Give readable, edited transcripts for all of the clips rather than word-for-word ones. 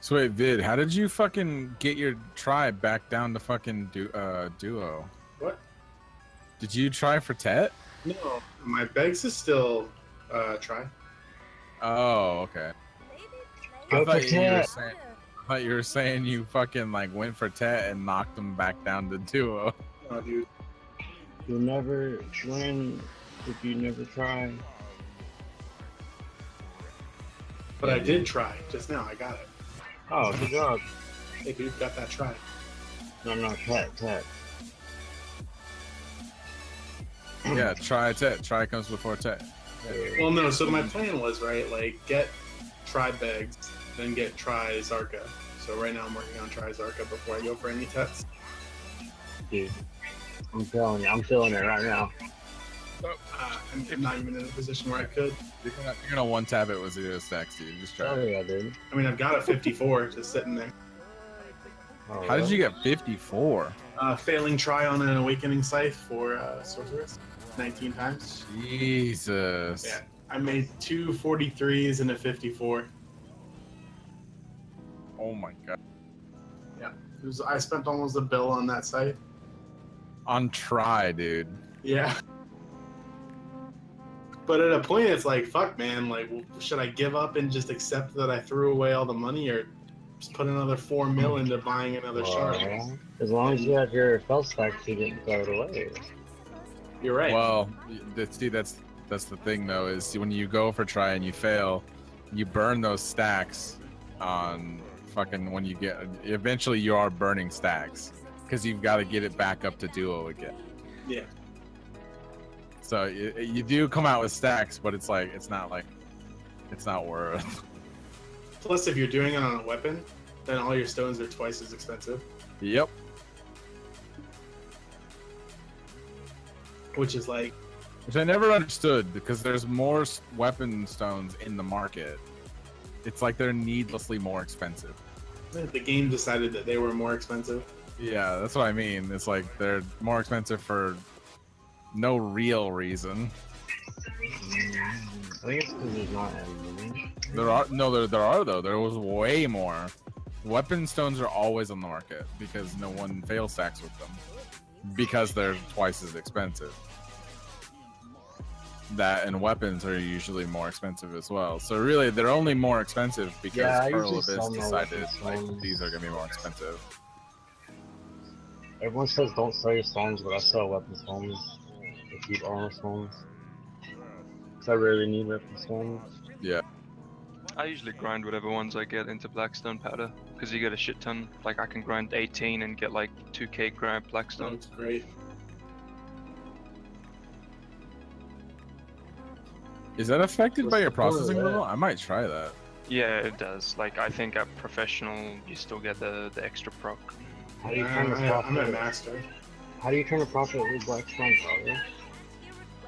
So wait, Vid, how did you fucking get your tribe back down to fucking duo? What? Did you try for Tet? No, my Begs is still try. Oh, okay. Go for Tet. I thought you were saying you fucking like went for Tet and knocked him back down to duo. Oh, dude. You'll never win if you never try. But I did try just now. I got it. Oh, good job. Hey, dude, got that try. No, Tet. Yeah, try Tet. Try comes before Tet. Well, no. So my plan was right, like get try Begs, then get try Zarka. So right now I'm working on try Zarka before I go for any Tets. Dude, I'm feeling it. I'm feeling it right now. I'm not even in a position where I could. You're gonna one tap it with 0 stacks, dude. Just try. Oh yeah, dude. I mean, I've got a 54 just sitting there. Oh, How did you get 54? Failing try on an Awakening Scythe for Sorceress 19 times. Jesus. Yeah, I made 2 43s and a 54. Oh my god. Yeah, I spent almost a bill on that site. On try, dude. Yeah. But at a point, it's like, fuck, man. Like, should I give up and just accept that I threw away all the money, or just put another 4 mil into buying another shard? As long as you have your spell stacks, you didn't throw it away. You're right. Well, that's the thing though, is when you go for try and you fail, you burn those stacks on fucking when you get. Eventually, you are burning stacks because you've got to get it back up to duo again. Yeah. So you do come out with stacks, but it's not worth. Plus, if you're doing it on a weapon, then all your stones are twice as expensive. Yep. Which is like... Which I never understood, because there's more weapon stones in the market. It's like they're needlessly more expensive. The game decided that they were more expensive. Yeah, that's what I mean. It's like they're more expensive for no real reason. I think it's because there's not any money. There are though. There was way more. Weapon stones are always on the market because no one fail stacks with them because they're twice as expensive. That and weapons are usually more expensive as well. So really, they're only more expensive because Pearl Abyss decided like these are gonna be more expensive. Everyone says don't sell your stones, but I sell weapon stones. I keep armor stones. Cause I really need weapon stones. Yeah. I usually grind whatever ones I get into Blackstone powder, because you get a shit ton. Like I can grind 18 and get like 2k grand Blackstone. That's great. Is that affected by your processing level? I might try that. Yeah, it does. Like I think at professional, you still get the extra proc. How do you turn a profit? I'm a master. How do you turn a profit with Blackstone powder?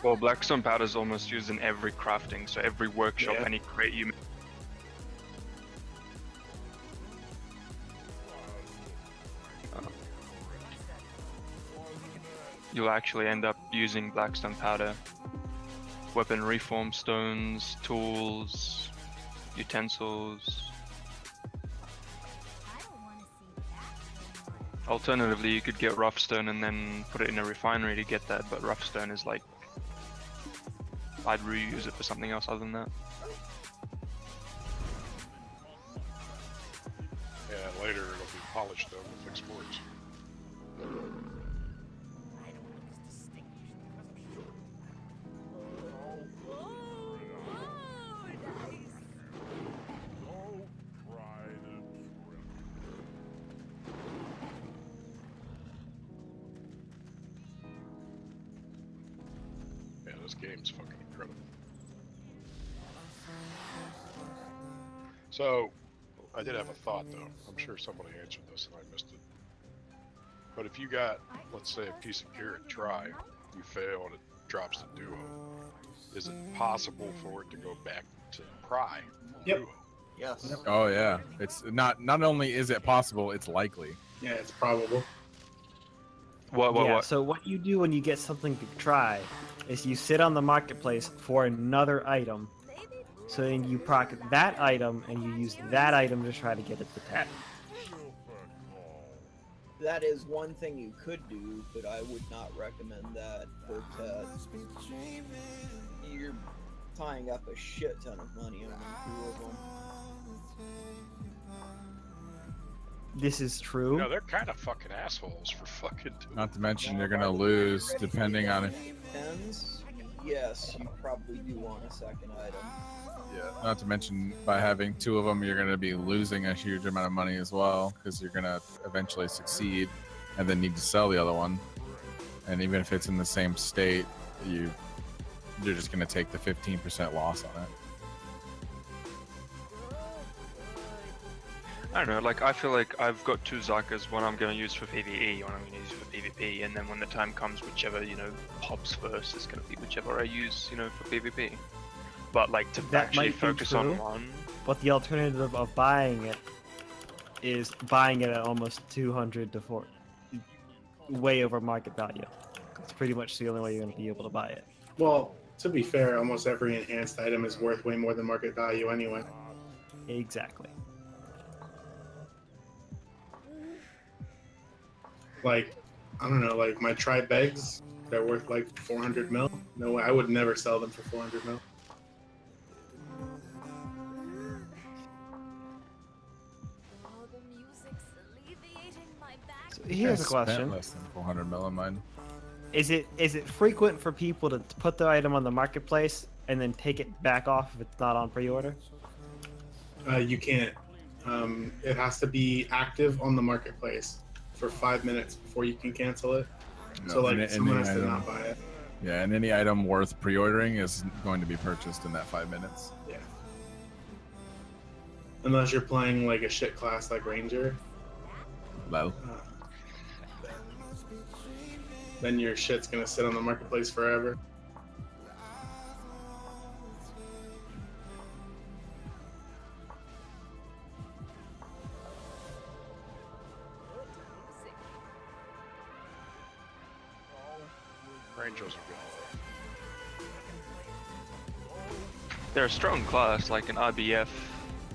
Well, Blackstone powder is almost used in every crafting, so every workshop, any crate you make. You'll actually end up using Blackstone powder. Weapon reform stones, tools, utensils. Alternatively, you could get rough stone and then put it in a refinery to get that, but rough stone is like... I'd reuse it for something else other than that. Yeah, later it'll be polished stone with exports. Yeah, this game's fucking incredible. So, I did have a thought though. I'm sure somebody answered this and I missed it. But if you got, let's say, a piece of gear at try, you fail and it drops to duo, is it possible for it to go back to pry? Yep. Duo? Yes. Oh yeah, it's not only is it possible, it's likely. Yeah, it's probable. What? So what you do when you get something to try is you sit on the marketplace for another item, So then you proc that item and you use that item to try to get it to tap. That is one thing you could do, but I would not recommend that for pets. You're tying up a shit ton of money on two of them. This is true. No, they're kind of fucking assholes for fucking doing. Not to mention you're gonna lose depending on if. Depends. Yes, you probably do want a second item. Yeah. Not to mention by having two of them, you're gonna be losing a huge amount of money as well because you're gonna eventually succeed and then need to sell the other one. And even if it's in the same state, you're just gonna take the 15% loss on it. I don't know, like, I feel like I've got two Zarkas, one I'm going to use for PvE, one I'm going to use for PvP, and then when the time comes, whichever, you know, pops first is going to be whichever I use, you know, for PvP. But, like, to That actually might be focus true. on one... But the alternative of buying it is buying it at almost 200 to 4, way over market value. It's pretty much the only way you're going to be able to buy it. Well, to be fair, almost every enhanced item is worth way more than market value anyway. Exactly. Like, I don't know, like my tri begs, they're worth like 400 mil. No way, I would never sell them for 400 mil. So here's a I spent question. less than 400 mil on mine. Is it frequent for people to put their item on the marketplace and then take it back off if it's not on pre-order? You can't. It has to be active on the marketplace for 5 minutes before you can cancel it. So like any someone has to item- not buy it. Yeah, and any item worth pre-ordering is going to be purchased in that 5 minutes. Yeah. Unless you're playing like a shit class like Ranger, Low. then your shit's gonna sit on the marketplace forever. Rangers are good. They're a strong class, like an IBF,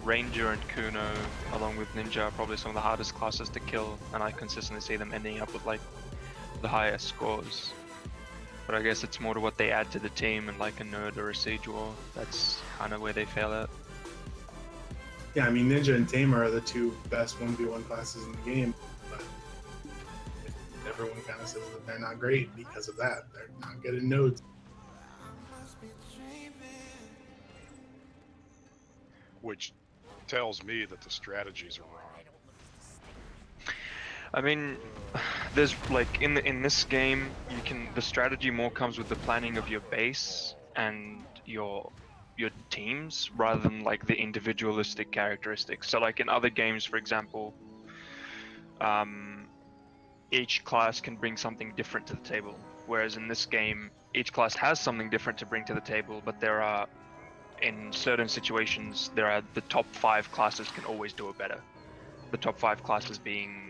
Ranger and Kuno, along with Ninja, are probably some of the hardest classes to kill, and I consistently see them ending up with like the highest scores. But I guess it's more to what they add to the team, and like a Nerd or a Siege War, that's kind of where they fail at. Yeah, I mean Ninja and Tamer are the two best 1v1 classes in the game, but everyone kind of says that they're not great because of that. They're not good in nodes. Which tells me that the strategies are wrong. I mean, there's like in this game, the strategy more comes with the planning of your base and your teams rather than like the individualistic characteristics. So like in other games, for example, each class can bring something different to the table. Whereas in this game, each class has something different to bring to the table, but there are, in certain situations, the top 5 classes can always do it better. The top 5 classes being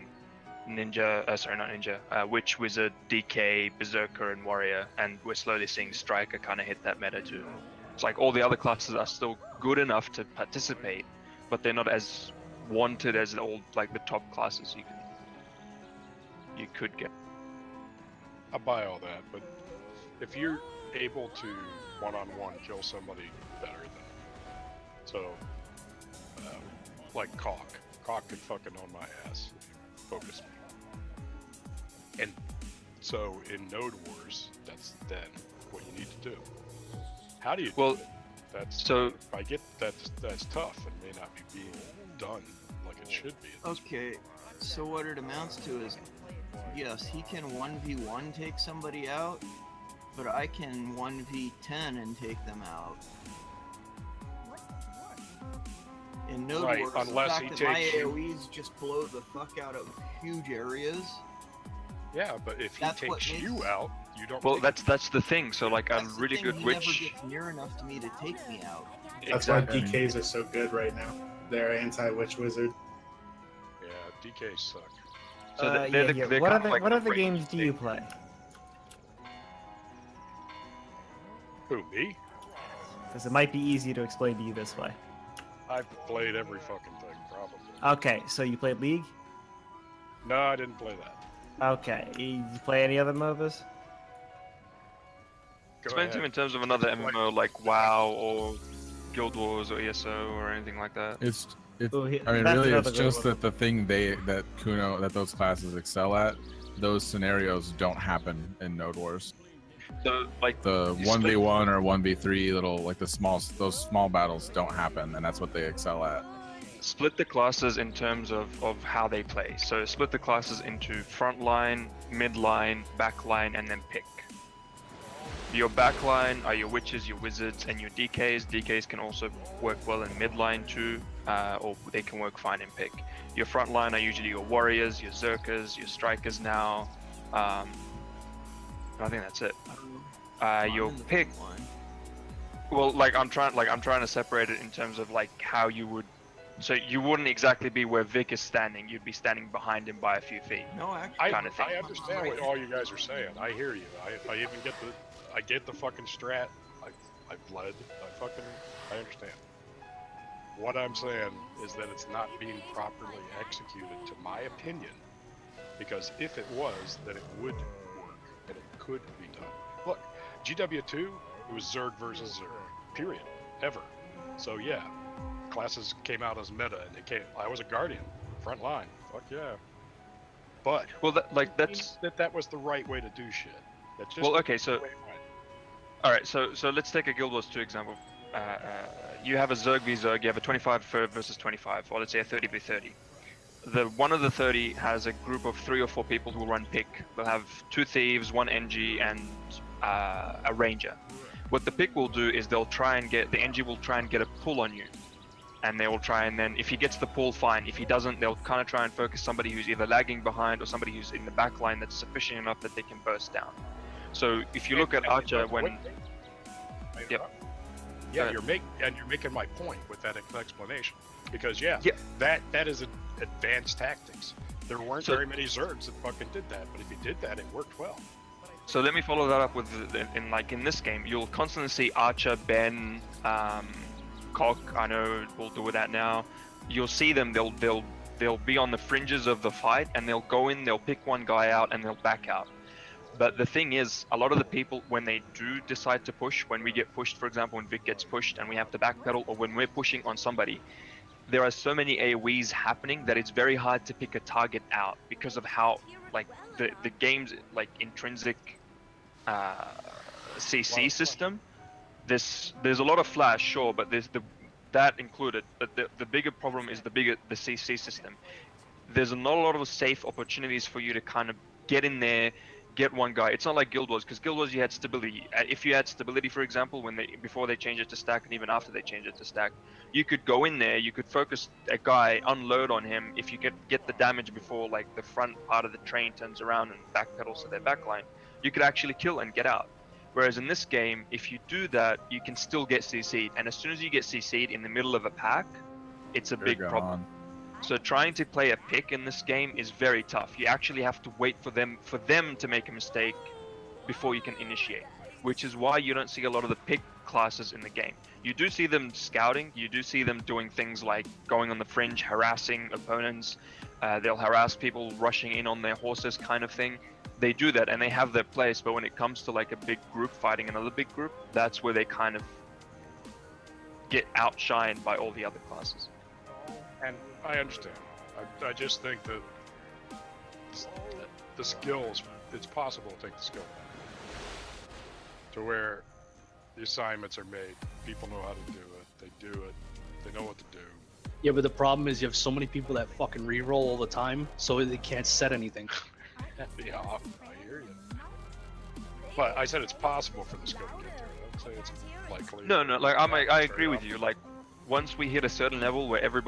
Witch, Wizard, DK, Berserker, and Warrior, and we're slowly seeing Striker kind of hit that meta too. It's like all the other classes are still good enough to participate, but they're not as wanted as all like the top classes you could get. I buy all that, but if you're able to one-on-one kill somebody better than, so like Caulk could fucking on my ass if you focus me. And so in Node Wars, that's then what you need to do. How do you do it? That's so if I get that's tough and may not be being done like it should be. Okay, so what it amounts to is, yes, he can 1v1 take somebody out, but I can 1v10 and take them out. In Node Right, Wars, unless the he fact that my takes you- AoEs just blow the fuck out of huge areas. Yeah, but if he That's what takes makes- you out, you don't. Well, take that's the thing. So like a That's the really thing, good he witch. never gets near enough to me to take me out. That's why DKs are so good right now. They're anti-Witch Wizard. Yeah, DK suck. So they're What kind of like other the games do you play? Who, me? Because it might be easier to explain to you this way. I've played every fucking thing, probably. Okay, so you played League? No, I didn't play that. Okay, you play any other MOBAs? Go Explain to ahead. me in terms of another MMO like WoW or Guild Wars or ESO or anything like that. It's Oh, I mean, that's really, another it's good just one. that the thing that those classes excel at, those scenarios don't happen in Node Wars. So like The you split- 1v1 or 1v3 little like those small battles don't happen, and that's what they excel at. split the classes in terms of how they play. So split the classes into front line, mid line, back line, and then pick. Your back line are your witches, your wizards, and your DKs. DKs can also work well in mid line too, or they can work fine in pick. Your front line are usually your warriors, your zerkers, your strikers now. I think that's it. Your in the pick. front line. Well, like I'm trying to separate it in terms of like how you would. So you wouldn't exactly be where Vic is standing. You'd be standing behind him by a few feet. No, actually, Kind of thing. I understand what all you guys are saying. I hear you. I even get the fucking strat. I've led. I understand. What I'm saying is that it's not being properly executed, to my opinion. Because if it was, then it would work and it could be done. Look, GW2, it was Zerg versus Zerg. Period. Ever. So yeah, classes came out as meta, and I was a guardian, front line. Fuck yeah. But Well, that's that was the right way to do shit. That's just well. Okay, so the way it went. all right, so let's take a Guild Wars 2 example. You have a Zerg v Zerg. You have a 25 versus 25, or let's say a 30 v 30. The one of the 30 has a group of 3 or 4 people who will run pick. They'll have 2 thieves, 1 NG, and a ranger. What the pick will do is the NG will try and get a pull on you, and they will try and then if he gets the pull, fine. If he doesn't, they'll kind of try and focus somebody who's either lagging behind or somebody who's in the back line that's sufficient enough that they can burst down. So if you look at Archer when Yep. Yeah, you're making my point with that explanation, because Yeah. that is advanced tactics. There weren't very many Zergs that fucking did that, but if you did that, it worked well. So let me follow that up with in this game, you'll constantly see Archer, Ben, Cock. I know we'll do that now. You'll see them. They'll be on the fringes of the fight, and they'll go in. They'll pick one guy out, and they'll back out. But the thing is, a lot of the people, when they do decide to push, when we get pushed, for example, when Vic gets pushed and we have to backpedal, or when we're pushing on somebody, there are so many AoEs happening that it's very hard to pick a target out because of how like the game's like intrinsic CC system. There's a lot of flash, sure, but there's that included. But the bigger problem is the CC system. There's not a lot of safe opportunities for you to kind of get in there, get one guy. It's not like Guild Wars, because Guild Wars you had stability. If you had stability, for example, before they changed it to stack, and even after they changed it to stack, you could go in there, you could focus a guy, unload on him. If you could get the damage before like the front part of the train turns around and backpedals to their backline, you could actually kill and get out. Whereas in this game, if you do that, you can still get CC'd, and as soon as you get CC'd in the middle of a pack, it's a big problem. So trying to play a pick in this game is very tough. You actually have to wait for them to make a mistake before you can initiate, which is why you don't see a lot of the pick classes in the game. You do see them scouting, you do see them doing things like going on the fringe, harassing opponents, they'll harass people, rushing in on their horses kind of thing. They do that and they have their place, but when it comes to like a big group fighting another big group, that's where they kind of get outshined by all the other classes. And I understand. I just think that the skills, it's possible to take the skill back. To where the assignments are made, people know how to do it, they do it, they know what to do. Yeah, but the problem is you have so many people that fucking reroll all the time, so they can't set anything. Yeah, I hear you. But I said it's possible for the skill to get there. I would say it's likely. No, like I agree with you. Like once we hit a certain level where everybody